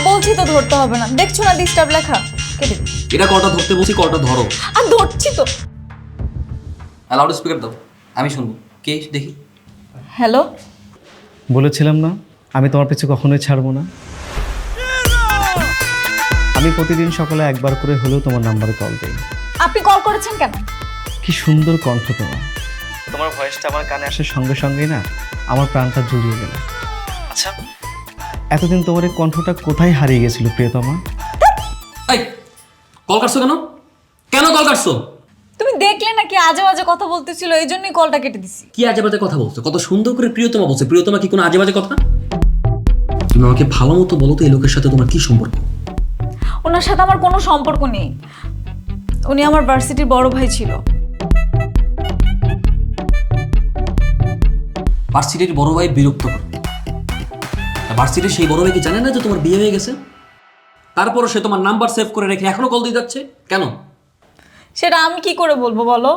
বলছি তো ধরতে হবে না, দেখছো না ডিস্টার্ব লেখা, কেটে দিই। এটা কলটা ধরতে বলছি, কলটা ধরো। ধরছি তো। লাউড স্পিকার দাও, আমি শুনবো। কে দেখি। হ্যালো। বলেছিলাম না আমি তোমার পিছু কখনোই ছাড়বো না। আমি প্রতিদিন সকালে একবার করে হলেও তোমার নাম্বারে কল দিই। আপনি কল করেছেন কেন? কি সুন্দর কণ্ঠ তোমার, তোমার ভয়েসটা আমার কানে আসার সঙ্গে সঙ্গেই না আমার প্রাণটা জুড়িয়ে গেল। আচ্ছা, এতদিন তোমার এই কণ্ঠটা কোথায় হারিয়ে গেছিল প্রিয়তমা? এই কল কাটছো কেন? কেন কল কাটছো? তুমি দেখলে নাকি আজে বাজে কথা বলতেছিল, এই জন্যই কলটা কেটে দিছি। কি আজে বাজে কথা বলছো? কত সুন্দর করে প্রিয়তমা বলছে। প্রিয়তমা কি কোনো আজে বাজে কথা? তুমি আমাকে ভালো মতো বলো তো, এই লোকের সাথে তোমার কি সম্পর্ক? ওনার সাথে আমার কোনো সম্পর্ক নেই, উনি আমার ভার্সিটির বড় ভাই ছিল। ভার্সিটির বড় ভাই বিরক্ত করে। ভার্সিটির সেই বড় ভাই কি জানে না যে তোমার বিয়ে হয়ে গেছে? তারপরও সে তোমার নাম্বার সেভ করে রেখে এখনো কল দিয়ে যাচ্ছে কেন? সেটা আমি কি করে বলবো বলো?